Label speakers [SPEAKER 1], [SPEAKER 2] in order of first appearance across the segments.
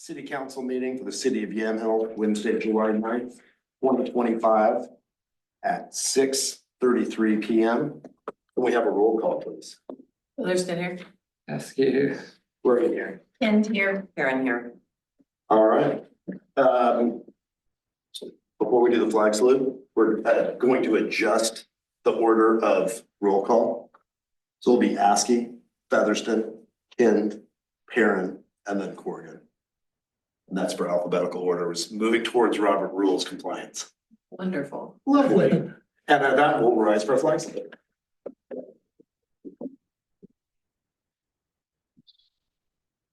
[SPEAKER 1] city council meeting for the city of Yamhill, Wednesday, July 9th, 2025 at 6:33 p.m. Can we have a roll call, please?
[SPEAKER 2] Featherston here.
[SPEAKER 3] Askew.
[SPEAKER 1] We're in here.
[SPEAKER 2] Kent here. Karen here.
[SPEAKER 1] All right. So before we do the flag salute, we're going to adjust the order of roll call. So it'll be Askey, Featherston, Kent, Perrin, and then Corrigan. And that's for alphabetical order, was moving towards Robert Rules compliance.
[SPEAKER 2] Wonderful.
[SPEAKER 1] Lovely. And at that, we'll rise for a flag salute.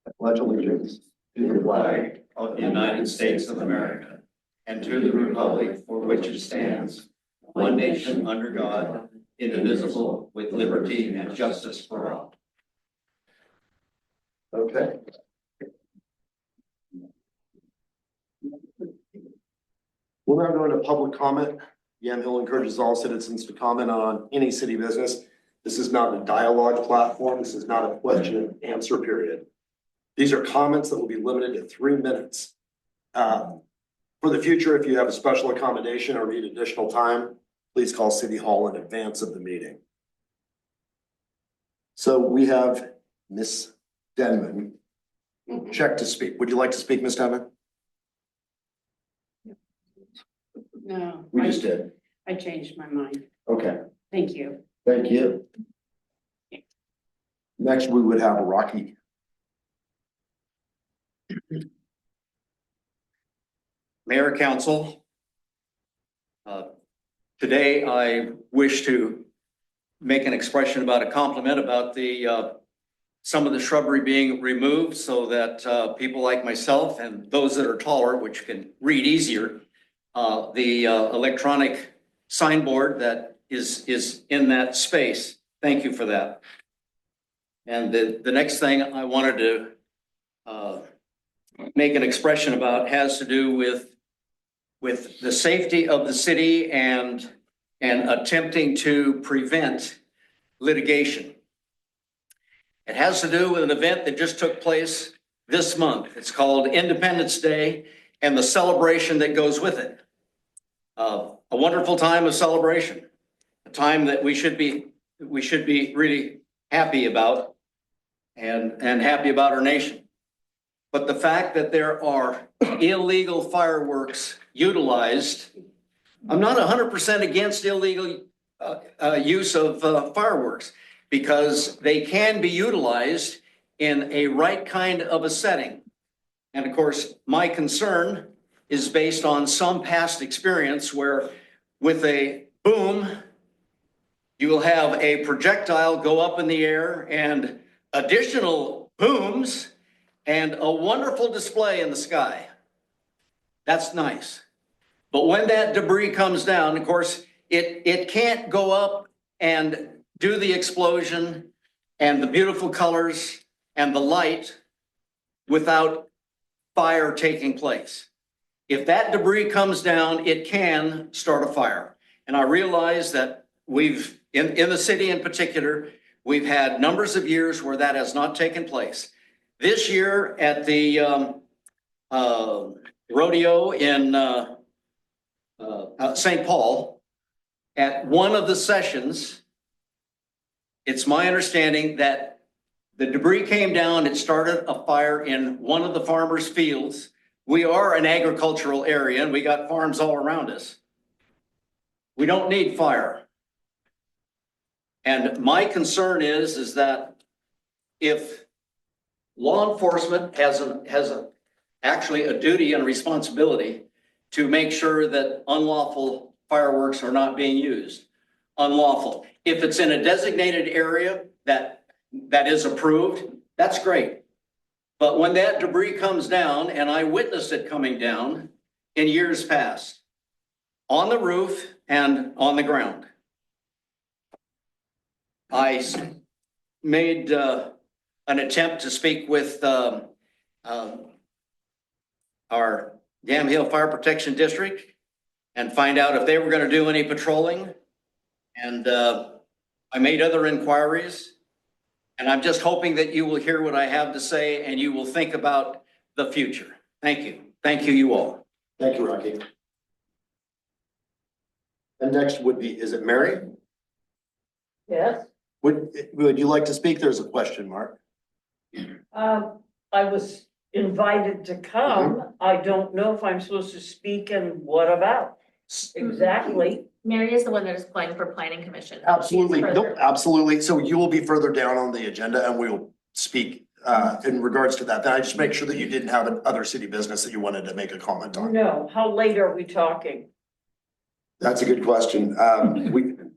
[SPEAKER 1] I pledge allegiance
[SPEAKER 4] to the flag of the United States of America and to the republic for which it stands, one nation under God, indivisible, with liberty and justice for all.
[SPEAKER 1] Okay. We're now going to public comment. Yamhill encourages all citizens to comment on any city business. This is not a dialogue platform. This is not a question and answer period. These are comments that will be limited to 3 minutes. For the future, if you have a special accommodation or need additional time, please call City Hall in advance of the meeting. So we have Miss Denman. Check to speak. Would you like to speak, Ms. Denman?
[SPEAKER 5] No,
[SPEAKER 1] We just did.
[SPEAKER 5] I changed my mind.
[SPEAKER 1] Okay,
[SPEAKER 5] Thank you.
[SPEAKER 1] thank you. Next, we would have Rocky.
[SPEAKER 4] Mayor, Council, today I wish to make an expression about a compliment about the some of the shrubbery being removed so that people like myself and those that are taller, which can read easier, the electronic signboard that is in that space. Thank you for that. And the next thing I wanted to make an expression about has to do with the safety of the city and attempting to prevent litigation. It has to do with an event that just took place this month. It's called Independence Day and the celebration that goes with it. A wonderful time of celebration, a time that we should be really happy about and happy about our nation. But the fact that there are illegal fireworks utilized, I'm not 100% against illegal use of fireworks, because they can be utilized in a right kind of a setting. And of course, my concern is based on some past experience where with a boom, you will have a projectile go up in the air and additional booms and a wonderful display in the sky. That's nice. But when that debris comes down, of course, it can't go up and do the explosion and the beautiful colors and the light without fire taking place. If that debris comes down, it can start a fire. And I realize that we've, in the city in particular, we've had numbers of years where that has not taken place. This year at the rodeo in St. Paul, at one of the sessions, it's my understanding that the debris came down, it started a fire in one of the farmers' fields. We are an agricultural area and we got farms all around us. We don't need fire. And my concern is that if law enforcement has actually a duty and responsibility to make sure that unlawful fireworks are not being used. Unlawful. If it's in a designated area that is approved, that's great. But when that debris comes down, and I witnessed it coming down in years past, on the roof and on the ground, I made an attempt to speak with our Yamhill Fire Protection District and find out if they were going to do any patrolling. And I made other inquiries, and I'm just hoping that you will hear what I have to say and you will think about the future. Thank you. Thank you, you all.
[SPEAKER 1] Thank you, Rocky. And next would be, is it Mary?
[SPEAKER 3] Yes,
[SPEAKER 1] Would you like to speak? There's a question mark.
[SPEAKER 3] I was invited to come. I don't know if I'm supposed to speak and what about exactly.
[SPEAKER 6] Mary is the one that is applying for planning commission.
[SPEAKER 1] Absolutely,
[SPEAKER 6] She's
[SPEAKER 1] no,
[SPEAKER 6] further-
[SPEAKER 1] absolutely. So you will be further down on the agenda and we'll speak in regards to that. Then I just make sure that you didn't have other city business that you wanted to make a comment on.
[SPEAKER 3] No, how late are we talking?
[SPEAKER 1] That's a good question.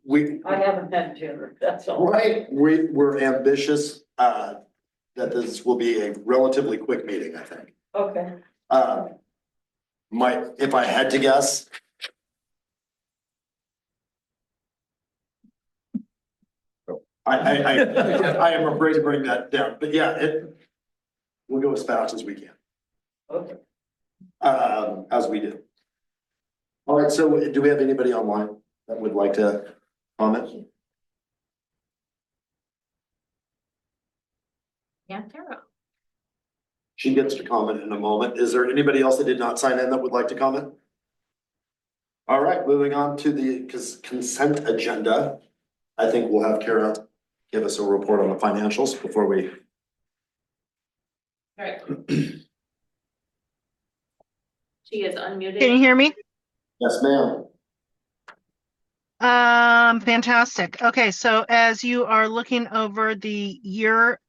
[SPEAKER 1] We,
[SPEAKER 3] I haven't had dinner, that's all.
[SPEAKER 1] right, we're ambitious, that this will be a relatively quick meeting, I think.
[SPEAKER 3] Okay,
[SPEAKER 1] If I had to guess. I am afraid to bring that down, but yeah, we'll go as fast as we can,
[SPEAKER 3] okay.
[SPEAKER 1] as we do. All right, so do we have anybody online that would like to comment?
[SPEAKER 6] Yeah, Tara.
[SPEAKER 1] She gets to comment in a moment. Is there anybody else that did not sign in that would like to comment? All right, moving on to the consent agenda. I think we'll have Kara give us a report on the financials before we.
[SPEAKER 6] Right. She is unmuted.
[SPEAKER 7] Can you hear me?
[SPEAKER 1] Yes, ma'am.
[SPEAKER 7] Fantastic. Okay, so as you are looking over the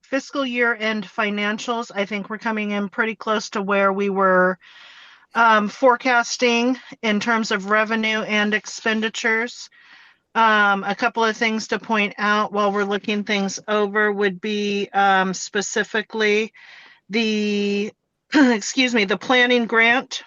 [SPEAKER 7] fiscal year end financials, I think we're coming in pretty close to where we were forecasting in terms of revenue and expenditures. A couple of things to point out while we're looking things over would be specifically the, excuse me, the planning grant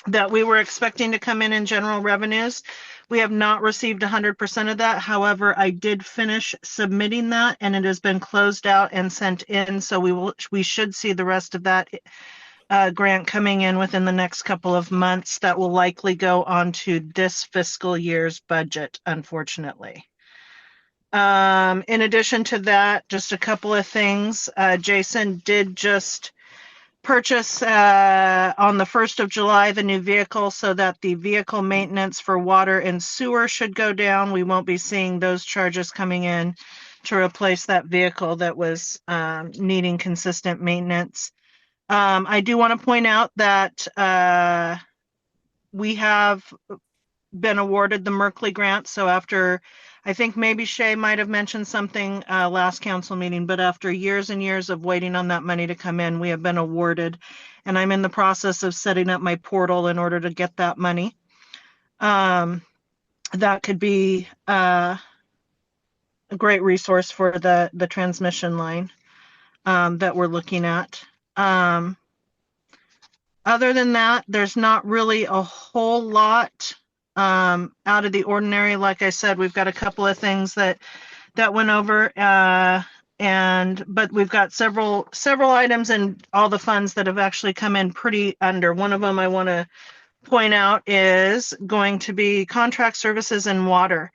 [SPEAKER 7] that we were expecting to come in general revenues. We have not received 100% of that. However, I did finish submitting that and it has been closed out and sent in. So we should see the rest of that grant coming in within the next couple of months. That will likely go onto this fiscal year's budget, unfortunately. In addition to that, just a couple of things. Jason did just purchase on the 1st of July the new vehicle, so that the vehicle maintenance for water and sewer should go down. We won't be seeing those charges coming in to replace that vehicle that was needing consistent maintenance. I do want to point out that we have been awarded the Merkley grant. So after, I think maybe Shay might have mentioned something last council meeting, but after years and years of waiting on that money to come in, we have been awarded. And I'm in the process of setting up my portal in order to get that money. That could be a great resource for the transmission line that we're looking at. Other than that, there's not really a whole lot out of the ordinary. Like I said, we've got a couple of things that went over, but we've got several items and all the funds that have actually come in pretty under. One of them I want to point out is going to be contract services and water.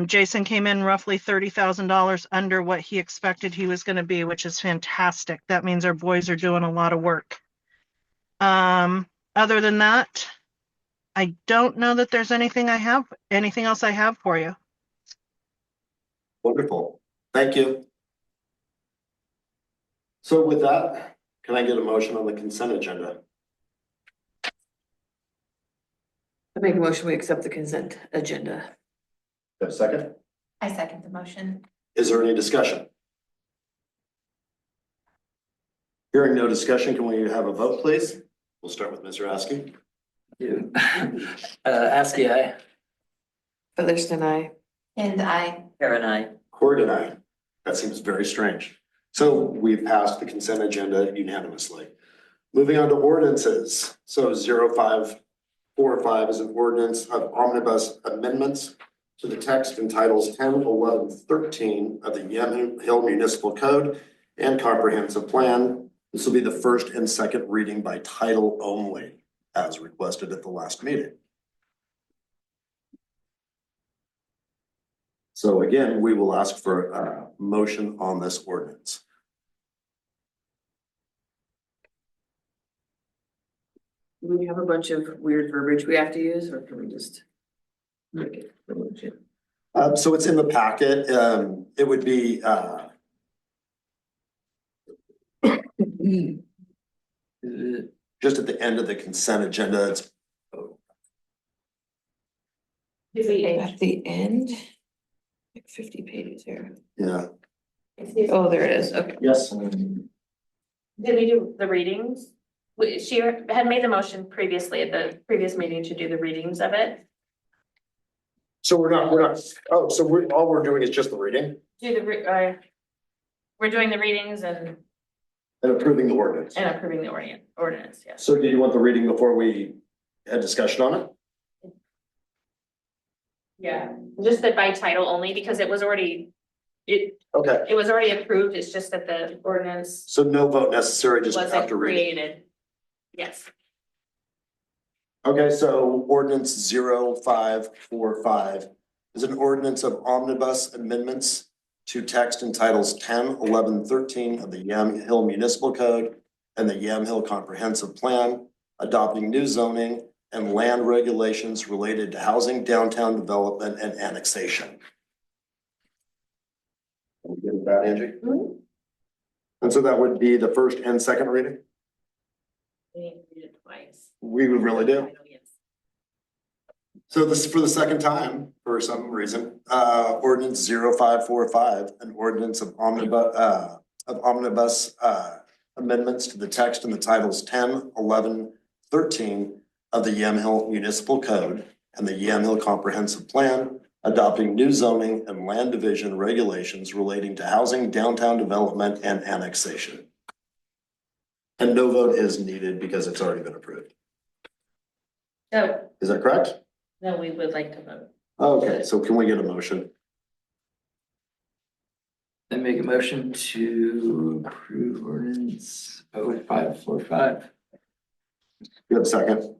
[SPEAKER 7] Jason came in roughly $30,000 under what he expected he was going to be, which is fantastic. That means our boys are doing a lot of work. Other than that, I don't know that there's anything else I have for you.
[SPEAKER 1] Wonderful. Thank you. So with that, can I get a motion on the consent agenda?
[SPEAKER 2] I make a motion, we accept the consent agenda.
[SPEAKER 1] A second?
[SPEAKER 6] I second the motion.
[SPEAKER 1] Is there any discussion? Hearing no discussion, can we have a vote, please? We'll start with Mr. Askey.
[SPEAKER 8] ASCII, aye.
[SPEAKER 2] Featherston, aye.
[SPEAKER 6] And I,
[SPEAKER 8] Karen, aye.
[SPEAKER 1] Cord and I. That seems very strange. So we've passed the consent agenda unanimously. Moving on to ordinances. So 0545 is an ordinance of omnibus amendments to the text in titles 10, 11, 13 of the Yamhill Hill Municipal Code and Comprehensive Plan. This will be the first and second reading by title only, as requested at the last meeting. So again, we will ask for a motion on this ordinance.
[SPEAKER 2] Do we have a bunch of weird verbiage we have to use, or can we just make it?
[SPEAKER 1] So it's in the packet. It would be, just at the end of the consent agenda. It's,
[SPEAKER 2] At the end? Like 50 pages here.
[SPEAKER 1] yeah,
[SPEAKER 2] Oh, there it is, okay.
[SPEAKER 1] yes.
[SPEAKER 6] Did we do the readings? She had made the motion previously at the previous meeting to do the readings of it.
[SPEAKER 1] So we're not, so all we're doing is just the reading
[SPEAKER 6] Do the, we're doing the readings and
[SPEAKER 1] and approving the ordinance.
[SPEAKER 6] approving the ordinance, yes.
[SPEAKER 1] So did you want the reading before we had discussion on it?
[SPEAKER 6] Yeah. Just that by title only, because it was already,
[SPEAKER 1] Okay,
[SPEAKER 6] it was already approved, it's just that the ordinance
[SPEAKER 1] so no vote necessary, just
[SPEAKER 6] wasn't
[SPEAKER 1] after reading.
[SPEAKER 6] created. Yes.
[SPEAKER 1] Okay, so ordinance 0545 is an ordinance of omnibus amendments to text in titles 10, 11, 13 of the Yamhill Municipal Code and the Yamhill Comprehensive Plan, adopting new zoning and land regulations related to housing, downtown development, and annexation. Are we good with that, Angie? And so that would be the first and second reading?
[SPEAKER 6] We need to read it twice.
[SPEAKER 1] We would really do.
[SPEAKER 6] Yes.
[SPEAKER 1] So this is for the second time, for some reason, ordinance 0545, an ordinance of omnibus amendments to the text in the titles 10, 11, 13 of the Yamhill Municipal Code and the Yamhill Comprehensive Plan, adopting new zoning and land division regulations relating to housing, downtown development, and annexation. And no vote is needed because it's already been approved.
[SPEAKER 6] So,
[SPEAKER 1] Is that correct?
[SPEAKER 6] no, we would like to vote.
[SPEAKER 1] Okay, so can we get a motion?
[SPEAKER 8] I make a motion to approve ordinance 0545.
[SPEAKER 1] You have a second?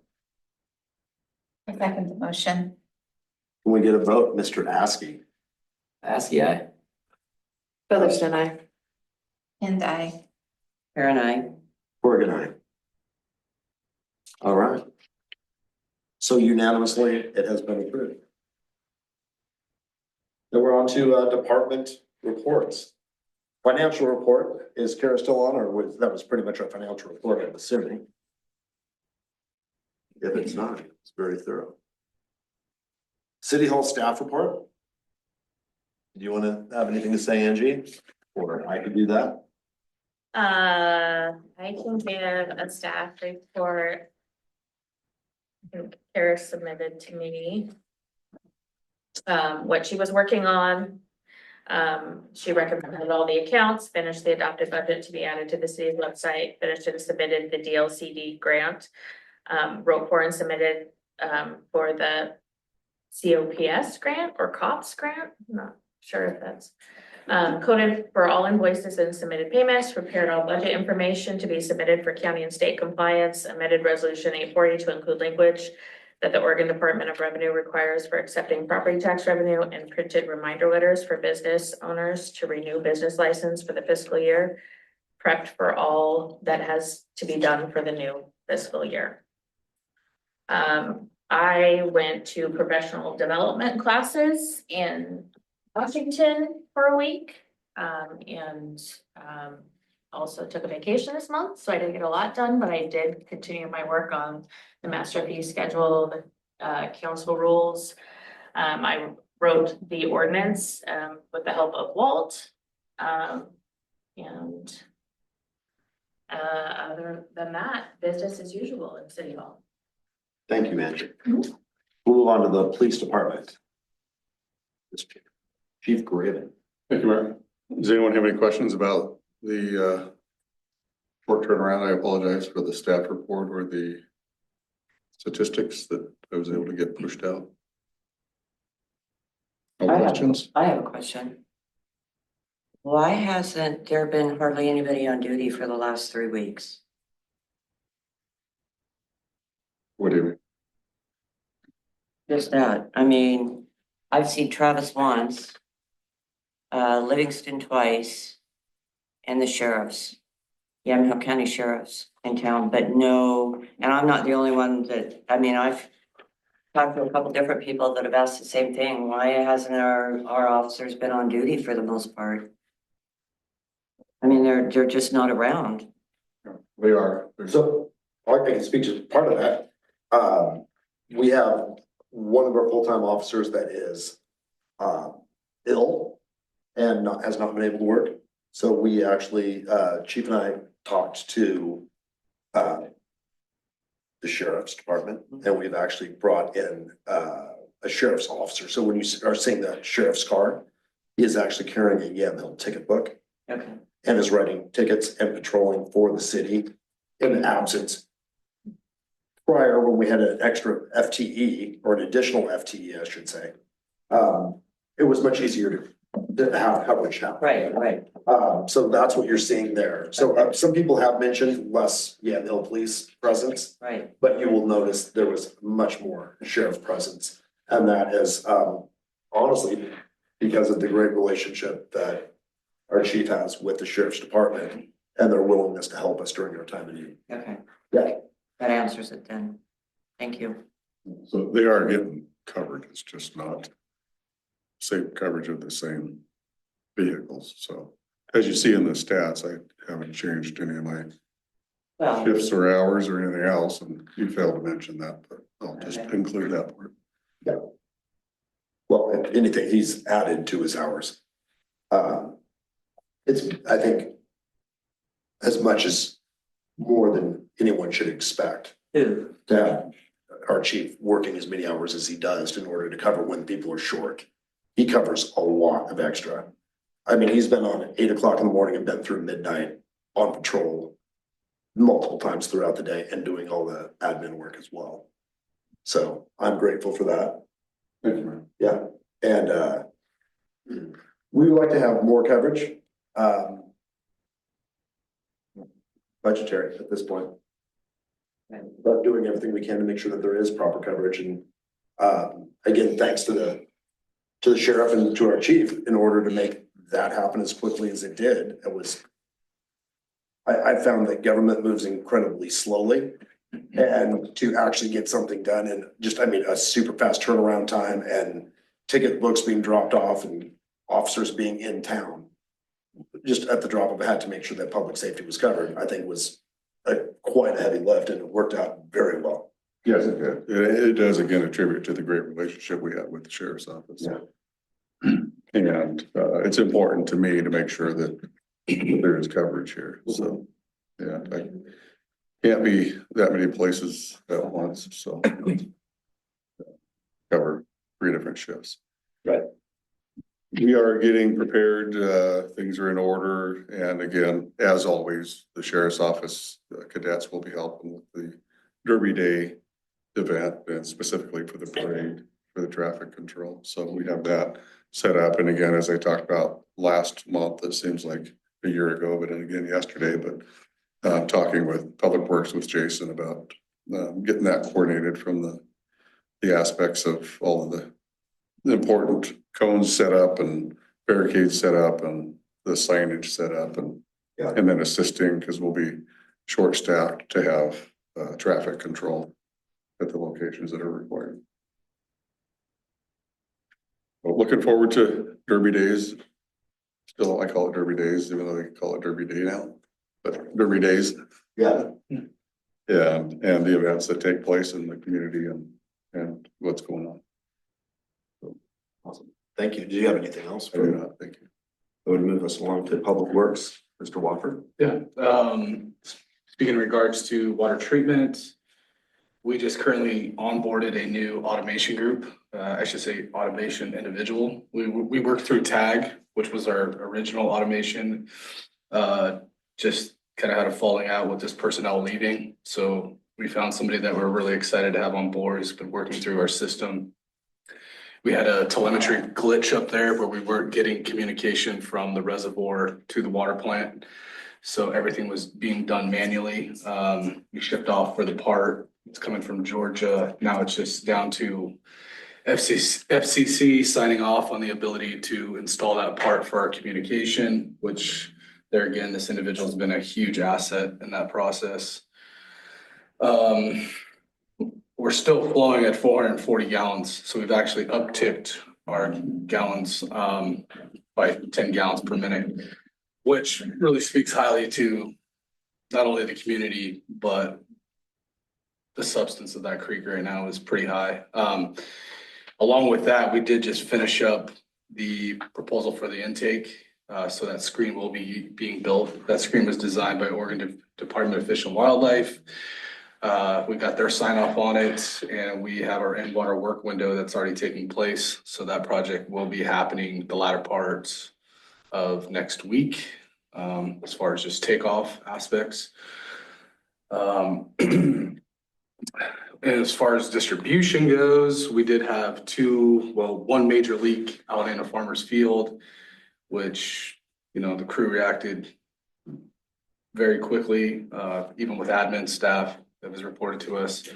[SPEAKER 6] I second the motion.
[SPEAKER 1] Can we get a vote, Mr. Askey?
[SPEAKER 8] Askey, aye.
[SPEAKER 2] Featherston, I.
[SPEAKER 6] And I.
[SPEAKER 8] Aaron, aye.
[SPEAKER 1] Corrigan, aye. All right. So unanimously, it has been approved. Then we're on to department reports. Financial report, is Kara still on, or that was pretty much our financial report, I'm assuming? If it's not, it's very thorough. City Hall staff report? Do you want to have anything to say, Angie? Or I could do that?
[SPEAKER 6] I can give a staff report. I think Kara submitted to me. What she was working on. She recommended all the accounts, finished the adopted budget to be added to the city's website, finished and submitted the DLCD grant. Wrote for and submitted, for the COPS grant or COPS grant, I'm not sure if that's. Coded for all invoices and submitted payments, prepared all budget information to be submitted for county and state compliance, amended resolution 840 to include language that the Oregon Department of Revenue requires for accepting property tax revenue, and printed reminder letters for business owners to renew business license for the fiscal year. Prepped for all that has to be done for the new fiscal year. I went to professional development classes in Washington for a week. Also took a vacation this month, so I didn't get a lot done, but I did continue my work on the master fee schedule, the council rules. I wrote the ordinance with the help of Walt. Other than that, business as usual in City Hall.
[SPEAKER 1] Thank you, Angie. We'll move on to the police department. Chief Graven.
[SPEAKER 9] Thank you, Mayor. Does anyone have any questions about the short turnaround? I apologize for the staff report or the statistics that I was able to get pushed out. No questions?
[SPEAKER 8] I have a question. Why hasn't there been hardly anybody on duty for the last 3 weeks?
[SPEAKER 9] What do you mean?
[SPEAKER 8] Just that, I mean, I've seen Travis once, Livingston twice, and the sheriffs. Yamhill County sheriffs in town, but no, and I'm not the only one that, I mean, I've talked to a couple different people that have asked the same thing. Why hasn't our officers been on duty for the most part? I mean, they're just not around.
[SPEAKER 9] They are.
[SPEAKER 1] So I can speak to part of that. We have one of our full-time officers that is ill and has not been able to work. So we actually, Chief and I talked to the sheriff's department, and we've actually brought in a sheriff's officer. So when you are seeing the sheriff's car, he is actually carrying a Yamhill ticket book
[SPEAKER 8] Okay.
[SPEAKER 1] and is writing tickets and patrolling for the city in the absence. Prior, when we had an extra FTE or an additional FTE, I should say, it was much easier to have coverage now.
[SPEAKER 8] Right.
[SPEAKER 1] So that's what you're seeing there. So some people have mentioned less Yamhill police presence,
[SPEAKER 8] Right.
[SPEAKER 1] but you will notice there was much more sheriff presence. And that is honestly because of the great relationship that our chief has with the sheriff's department and their willingness to help us during our time of need.
[SPEAKER 8] Okay.
[SPEAKER 1] Yeah.
[SPEAKER 8] That answers it then. Thank you.
[SPEAKER 9] So they are getting covered. It's just not same coverage of the same vehicles. So as you see in the stats, I haven't changed any of my
[SPEAKER 8] Well,
[SPEAKER 9] shifts or hours or anything else, and you failed to mention that, but I'll just
[SPEAKER 8] Okay.
[SPEAKER 9] include that part.
[SPEAKER 1] Well, if anything, he's added to his hours. It's, I think, as much as more than anyone should expect
[SPEAKER 8] who?
[SPEAKER 1] to have our chief working as many hours as he does in order to cover when people are short. He covers a lot of extra. I mean, he's been on at 8 o'clock in the morning and been through midnight on patrol multiple times throughout the day and doing all the admin work as well. So I'm grateful for that.
[SPEAKER 9] Thank you, man.
[SPEAKER 1] Yeah, and we would like to have more coverage. Budgetary at this point. But doing everything we can to make sure that there is proper coverage and again, thanks to the sheriff and to our chief in order to make that happen as quickly as it did. It was. I found that government moves incredibly slowly. And to actually get something done in just, I mean, a super fast turnaround time and ticket books being dropped off and officers being in town. Just at the drop of a hat to make sure that public safety was covered, I think was quite a heavy lift and it worked out very well.
[SPEAKER 9] Yes, it did. It does again attribute to the great relationship we had with the sheriff's office.
[SPEAKER 1] Yeah.
[SPEAKER 9] And it's important to me to make sure that there is coverage here, so, yeah, I can't be that many places at once, so. Cover 3 different shifts.
[SPEAKER 1] Right.
[SPEAKER 9] We are getting prepared, things are in order, and again, as always, the sheriff's office cadets will be helping with the Derby Day event, and specifically for the parade, for the traffic control, so we have that set up, and again, as I talked about last month, it seems like a year ago, but then again yesterday, but talking with Public Works with Jason about getting that coordinated from the aspects of all of the important cones set up and barricades set up and the signage set up and then assisting, because we'll be short-staffed to have traffic control at the locations that are required. Well, looking forward to Derby Days. Still, I call it Derby Days, even though they call it Derby Day now, but Derby Days.
[SPEAKER 1] Yeah.
[SPEAKER 9] Yeah, and the events that take place in the community and what's going on.
[SPEAKER 1] Awesome. Thank you. Do you have anything else?
[SPEAKER 9] I do not, thank you.
[SPEAKER 1] I would move us along to Public Works, Mr. Wofford.
[SPEAKER 10] Yeah, speaking in regards to water treatment, we just currently onboarded a new automation group. I should say automation individual. We worked through TAG, which was our original automation. Just kind of had a falling out with this personnel leaving. So we found somebody that we're really excited to have on board. Has been working through our system. We had a telemetry glitch up there where we weren't getting communication from the reservoir to the water plant. So everything was being done manually. We shipped off for the part. It's coming from Georgia. Now it's just down to FCC signing off on the ability to install that part for our communication, which There again, this individual's been a huge asset in that process. We're still flowing at 440 gallons, so we've actually upticked our gallons by 10 gallons per minute, which really speaks highly to not only the community, but the substance of that creek right now is pretty high. Along with that, we did just finish up the proposal for the intake. So that screen will be being built. That screen was designed by Oregon Department of Fish and Wildlife. We got their sign off on it, and we have our in-water work window that's already taking place. So that project will be happening the latter parts of next week, as far as just takeoff aspects. And as far as distribution goes, we did have one major leak out in a farmer's field, which, the crew reacted very quickly, even with admin staff that was reported to us.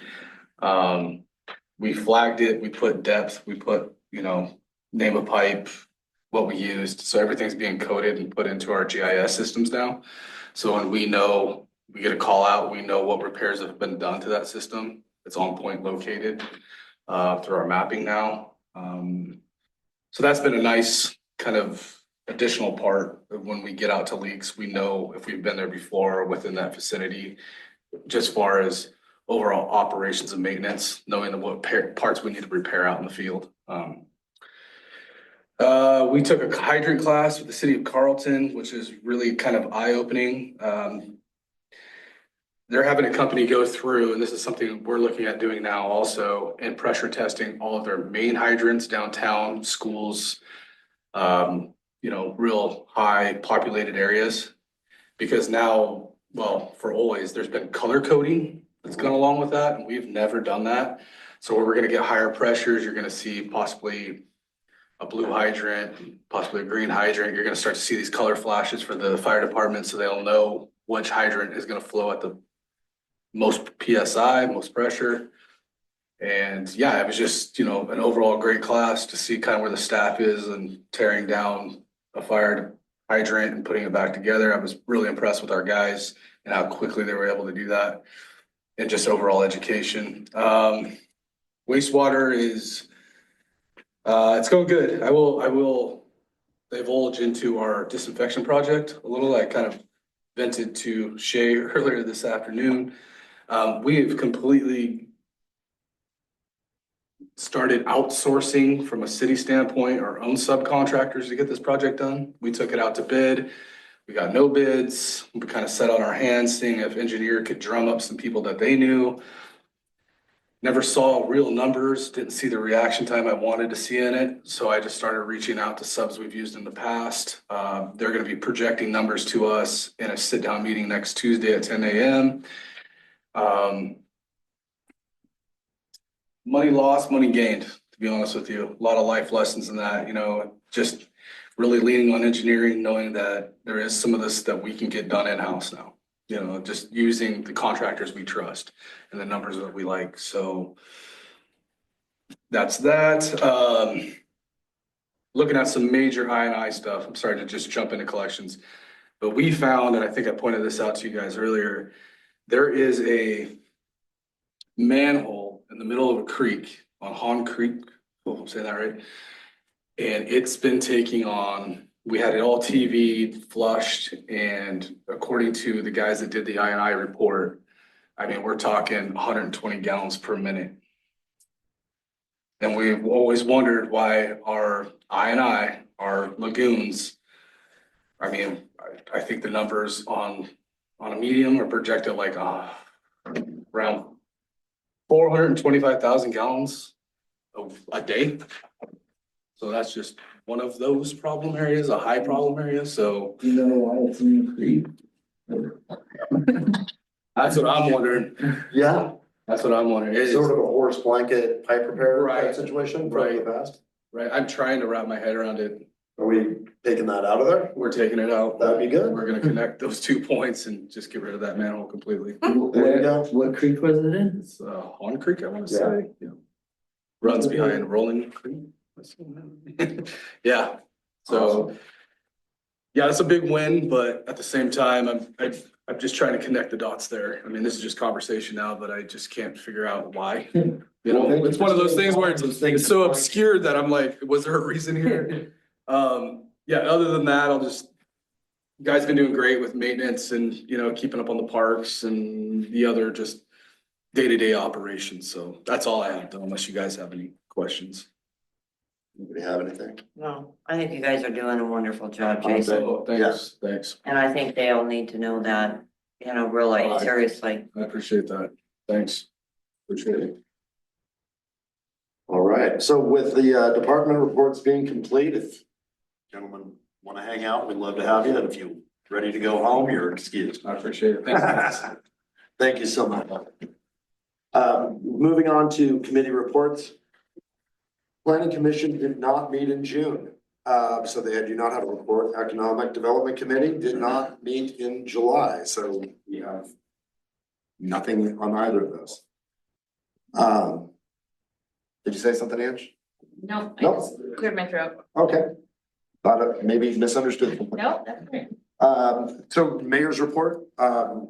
[SPEAKER 10] We flagged it, we put depth, we put, name of pipe, what we used. So everything's being coded and put into our GIS systems now. So when we get a call out, we know what repairs have been done to that system. It's on point located through our mapping now. So that's been a nice kind of additional part of when we get out to leaks. We know if we've been there before or within that vicinity, just far as overall operations and maintenance, knowing what parts we need to repair out in the field. We took a hydrant class with the city of Carlton, which is really kind of eye-opening. They're having a company go through, and this is something we're looking at doing now also, and pressure testing all of their main hydrants downtown, schools, real high populated areas. Because now, for always, there's been color coding that's gone along with that, and we've never done that. So where we're gonna get higher pressures, you're gonna see possibly a blue hydrant, possibly a green hydrant. You're gonna start to see these color flashes for the fire department, so they'll know which hydrant is gonna flow at the most PSI, most pressure. And yeah, it was just, an overall great class to see kind of where the staff is and tearing down a fire hydrant and putting it back together. I was really impressed with our guys and how quickly they were able to do that, and just overall education. Wastewater is, it's going good. I will divulge into our disinfection project a little. I kind of vented to Shay earlier this afternoon. We have completely started outsourcing from a city standpoint our own subcontractors to get this project done. We took it out to bid. We got no bids. We kind of sat on our hands, seeing if engineer could drum up some people that they knew. Never saw real numbers, didn't see the reaction time I wanted to see in it. So I just started reaching out to subs we've used in the past. They're going to be projecting numbers to us in a sit-down meeting next Tuesday at 10 a.m. Money lost, money gained, to be honest with you. A lot of life lessons in that, just really leaning on engineering, knowing that there is some of this that we can get done in-house now. Just using the contractors we trust and the numbers that we like. So that's that. Looking at some major I&I stuff. I'm sorry to just jump into collections, but we found, and I think I pointed this out to you guys earlier, there is a manhole in the middle of a creek on Hahn Creek. Hope I'm saying that right. And it's been taking on, we had it all TV'd, flushed, and according to the guys that did the I&I report, we're talking 120 gallons per minute. And we've always wondered why our I&I, our lagoons, I think the numbers on a medium are projected like around 425,000 gallons a day. So that's just one of those problem areas, a high problem area. So
[SPEAKER 11] why it's in the creek?
[SPEAKER 10] that's what I'm wondering.
[SPEAKER 1] Yeah,
[SPEAKER 10] That's what I'm wondering. Is
[SPEAKER 1] sort of a horse blanket pipe repair
[SPEAKER 10] Right.
[SPEAKER 1] type situation from the past.
[SPEAKER 10] right. I'm trying to wrap my head around it.
[SPEAKER 1] Are we taking that out of there?
[SPEAKER 10] We're taking it out.
[SPEAKER 1] That'd be good.
[SPEAKER 10] We're gonna connect those 2 points and just get rid of that manhole completely.
[SPEAKER 1] There you go.
[SPEAKER 11] What creek was it in?
[SPEAKER 10] It's Hahn Creek, I want to
[SPEAKER 1] Yeah.
[SPEAKER 10] say. Yeah. Runs behind Rolling Creek. Yeah. So Yeah, it's a big win, but at the same time, I'm just trying to connect the dots there. I mean, this is just conversation now, but I just can't figure out why. You know, it's one of those things where it's so obscure that I'm like, was there a reason here? Yeah, other than that, you guys been doing great with maintenance and, you know, keeping up on the parks and the other just day-to-day operations. So that's all I have though, unless you guys have any questions.
[SPEAKER 1] Anybody have anything?
[SPEAKER 8] No, I think you guys are doing a wonderful job, Jason.
[SPEAKER 10] So, thanks.
[SPEAKER 8] And I think they all need to know that, you know, really,
[SPEAKER 10] Right.
[SPEAKER 8] seriously.
[SPEAKER 10] I appreciate that. Thanks. Appreciate it.
[SPEAKER 1] All right, so with the department reports being complete, if gentlemen want to hang out, we'd love to have you. And if you're ready to go home, you're excused.
[SPEAKER 10] I appreciate it. Thanks.
[SPEAKER 1] Thank you so much. Moving on to committee reports. Planning Commission did not meet in June, so they do not have a report. Economic Development Committee did not meet in July, so we have nothing on either of those. Did you say something, Ange?
[SPEAKER 6] No, I
[SPEAKER 1] Nope.
[SPEAKER 6] just cleared my throat.
[SPEAKER 1] Okay. Thought it maybe misunderstood.
[SPEAKER 6] No, that's great.
[SPEAKER 1] So mayor's report, I'd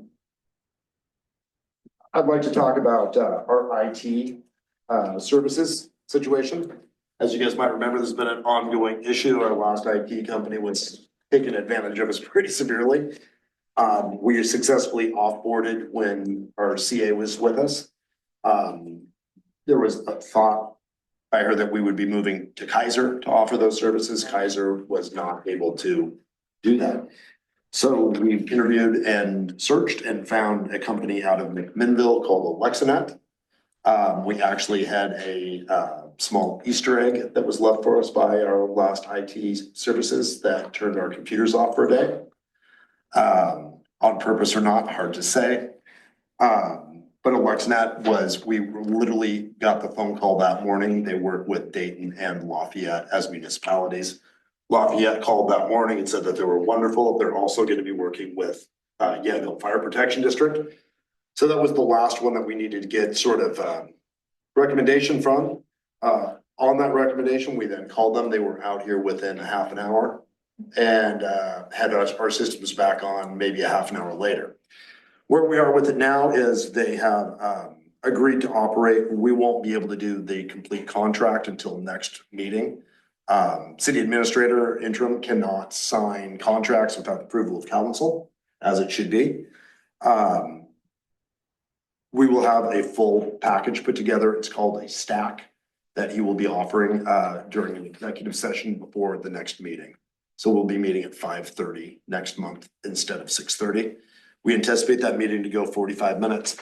[SPEAKER 1] like to talk about our IT services situation. As you guys might remember, there's been an ongoing issue. Our last IT company was taking advantage of us pretty severely. We successfully offboarded when our CA was with us. There was a thought, I heard that we would be moving to Kaiser to offer those services. Kaiser was not able to do that. So we interviewed and searched and found a company out of McMinnville called Alexinet. We actually had a small Easter egg that was left for us by our last IT services that turned our computers off for a day. On purpose or not, hard to say. But Alexinet we literally got the phone call that morning. They work with Dayton and Lafayette as municipalities. Lafayette called that morning and said that they were wonderful. They're also going to be working with Yandell Fire Protection District. So that was the last one that we needed to get sort of recommendation from. On that recommendation, we then called them. They were out here within a half an hour and had our systems back on maybe a half an hour later. Where we are with it now is they have agreed to operate. We won't be able to do the complete contract until next meeting. City administrator interim cannot sign contracts without approval of council, as it should be. We will have a full package put together. It's called a stack that he will be offering during an executive session before the next meeting. So we'll be meeting at 5:30 next month instead of 6:30. We anticipate that meeting to go 45 minutes.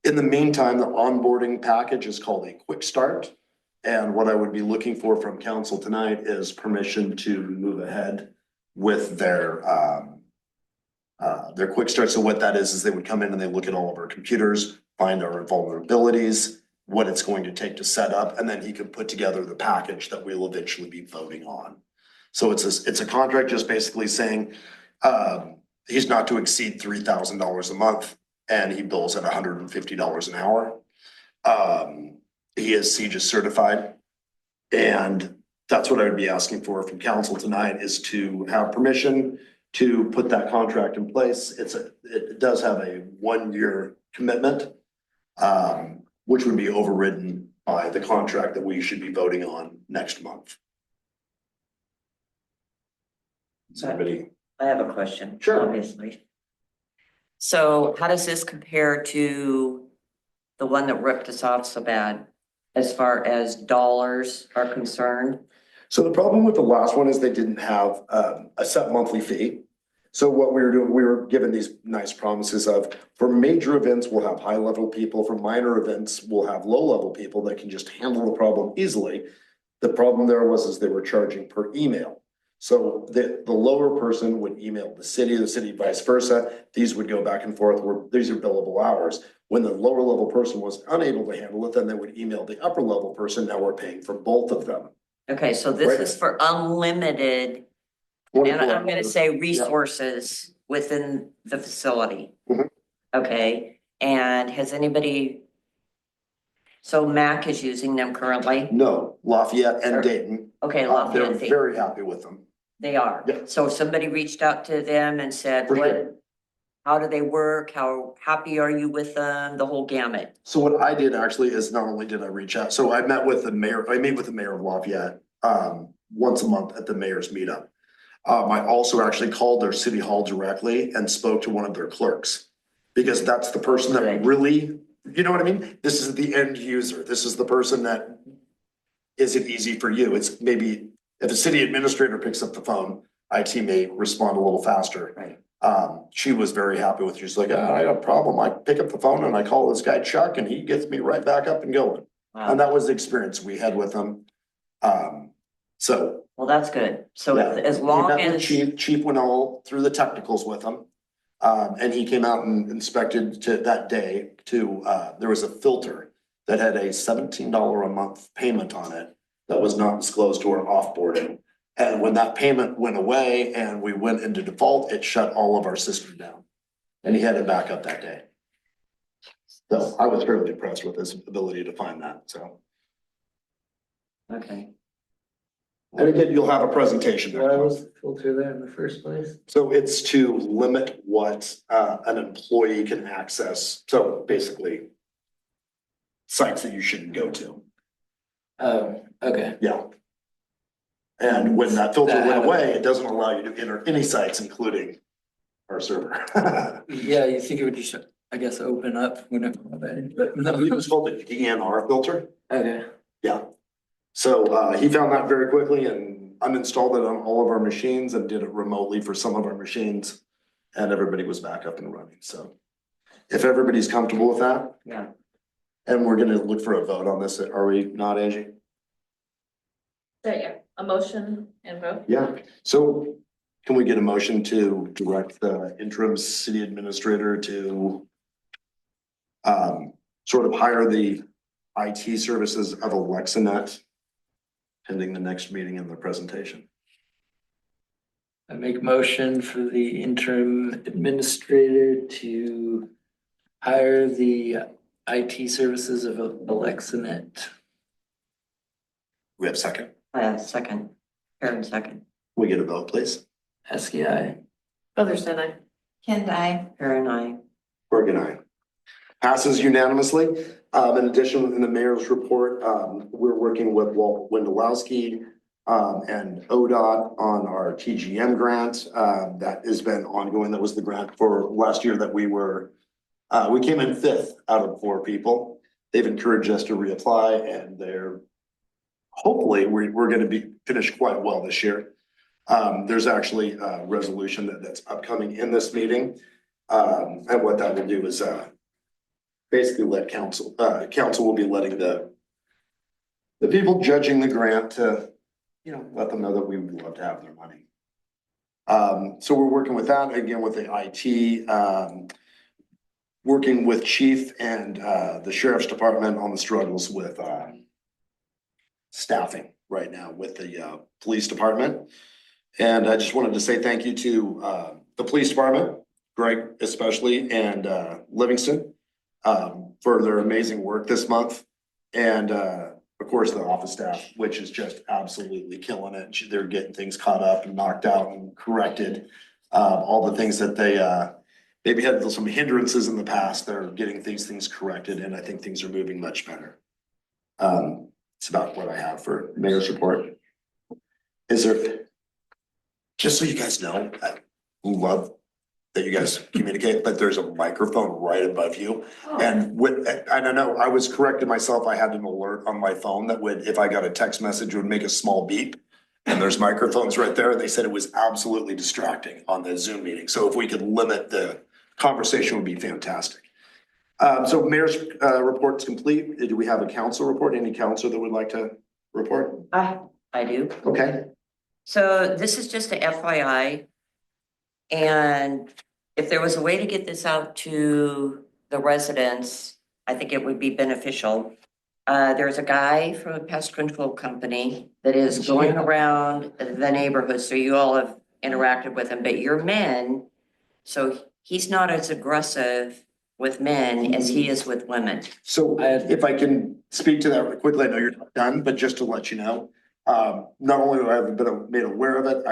[SPEAKER 1] In the meantime, the onboarding package is called a quick start. And what I would be looking for from council tonight is permission to move ahead with their quick start. So what that is they would come in and they look at all of our computers, find our vulnerabilities, what it's going to take to set up, and then he can put together the package that we'll eventually be voting on. So it's a contract just basically saying he's not to exceed $3,000 a month and he bills at $150 an hour. He is CJIS certified. And that's what I would be asking for from council tonight is to have permission to put that contract in place. It does have a 1-year commitment, which would be overridden by the contract that we should be voting on next month. Somebody.
[SPEAKER 8] I have a question.
[SPEAKER 1] Sure.
[SPEAKER 8] Obviously. So how does this compare to the one that ripped us off so bad as far as dollars are concerned?
[SPEAKER 1] So the problem with the last one is they didn't have a set monthly fee. So what we were doing, we were given these nice promises of, for major events, we'll have high level people. For minor events, we'll have low level people that can just handle the problem easily. The problem there was they were charging per email. So the lower person would email the city vice versa. These would go back and forth where these are billable hours. When the lower level person was unable to handle it, then they would email the upper level person. Now we're paying for both of them.
[SPEAKER 8] Okay, so this is for unlimited, and I'm gonna say resources within the facility.
[SPEAKER 1] Mhm.
[SPEAKER 8] Okay, and has anybody, so MAC is using them currently?
[SPEAKER 1] No, Lafayette and Dayton.
[SPEAKER 8] Okay,
[SPEAKER 1] They're
[SPEAKER 8] Lafayette.
[SPEAKER 1] very happy with them.
[SPEAKER 8] They are.
[SPEAKER 1] Yeah.
[SPEAKER 8] So if somebody reached out to them and said,
[SPEAKER 1] For sure.
[SPEAKER 8] what, how do they work? How happy are you with them? The whole gamut.
[SPEAKER 1] So what I did actually is not only did I reach out, so I met with the mayor, I meet with the mayor of Lafayette, once a month at the mayor's meetup. I also actually called their city hall directly and spoke to one of their clerks. Because that's the person that
[SPEAKER 8] Right.
[SPEAKER 1] really, you know what I mean? This is the end user. This is the person that isn't easy for you. It's maybe if a city administrator picks up the phone, IT may respond a little faster.
[SPEAKER 8] Right.
[SPEAKER 1] She was very happy with you. She's like, I had a problem. I pick up the phone and I call this guy Chuck and he gets me right back up and going.
[SPEAKER 8] Wow.
[SPEAKER 1] And that was the experience we had with him. So.
[SPEAKER 8] Well, that's good. So
[SPEAKER 1] yeah.
[SPEAKER 8] as
[SPEAKER 1] He
[SPEAKER 8] long
[SPEAKER 1] met with
[SPEAKER 8] as,
[SPEAKER 1] Chief went all through the technicals with him. And he came out and inspected that day there was a filter that had a $17 a month payment on it that was not disclosed to our offboarding. And when that payment went away and we went into default, it shut all of our system down. And he had it back up that day. So I was fairly impressed with his ability to find that, so.
[SPEAKER 8] okay,
[SPEAKER 1] And again, you'll have a presentation.
[SPEAKER 11] Why was the filter there in the first place?
[SPEAKER 1] So it's to limit what an employee can access. So basically, sites that you shouldn't go to.
[SPEAKER 11] Oh, okay.
[SPEAKER 1] Yeah. And when that filter
[SPEAKER 11] That
[SPEAKER 1] went
[SPEAKER 11] happened.
[SPEAKER 1] away, it doesn't allow you to enter any sites, including our server.
[SPEAKER 11] Yeah, you think it would just, I guess, open up when it went away, but
[SPEAKER 1] I believe
[SPEAKER 11] no.
[SPEAKER 1] it's called the DNR filter.
[SPEAKER 11] Okay.
[SPEAKER 1] Yeah. So he found that very quickly and uninstalled it on all of our machines and did it remotely for some of our machines. And everybody was back up and running. So if everybody's comfortable with that.
[SPEAKER 8] yeah.
[SPEAKER 1] And we're gonna look for a vote on this, are we not, Angie?
[SPEAKER 6] So yeah, a motion and vote.
[SPEAKER 1] Yeah, so can we get a motion to direct the interim city administrator to sort of hire the IT services of AlexaNet pending the next meeting and the presentation?
[SPEAKER 11] I make motion for the interim administrator to hire the IT services of AlexaNet.
[SPEAKER 1] We have a second.
[SPEAKER 8] Second, Karen second,
[SPEAKER 1] Can we get a vote, please?
[SPEAKER 11] SKI.
[SPEAKER 6] Featherston, I.
[SPEAKER 2] Kent, I.
[SPEAKER 8] Karen, I.
[SPEAKER 1] Bergen, aye. Passes unanimously. In addition, in the mayor's report, we're working with Walt Wendelowski and ODOT on our TGM grant. That has been ongoing. That was the grant for last year that we came in 5th out of 4 people. They've encouraged us to reapply and hopefully we're gonna be finished quite well this year. There's actually a resolution that's upcoming in this meeting. And what that will do is basically let council will be letting the people judging the grant to, let them know that we would love to have their money. So we're working with that again with the IT, working with chief and the sheriff's department on the struggles with staffing right now with the police department. And I just wanted to say thank you to the police department, Greg especially, and Livingston for their amazing work this month. And of course, the office staff, which is just absolutely killing it. They're getting things caught up and knocked out and corrected. All the things that they maybe had some hindrances in the past, they're getting things corrected, and I think things are moving much better. It's about what I have for mayor's report. Is there, just so you guys know, I love that you guys communicate, but there's a microphone right above you. And I don't know, I was correcting myself. I had an alert on my phone that would, if I got a text message, would make a small beep. And there's microphones right there. And they said it was absolutely distracting on the Zoom meeting. So if we could limit the conversation would be fantastic. So mayor's report is complete. Do we have a council report? Any council that would like to report?
[SPEAKER 8] I do.
[SPEAKER 1] Okay.
[SPEAKER 8] So this is just a FYI. And if there was a way to get this out to the residents, I think it would be beneficial. There's a guy from a pest control company that is going around the neighborhood, so you all have interacted with him, but you're men, so he's not as aggressive with men as he is with women.
[SPEAKER 1] So if I can speak to that quickly, I know you're not done, but just to let you know, Not only have I been made aware of it,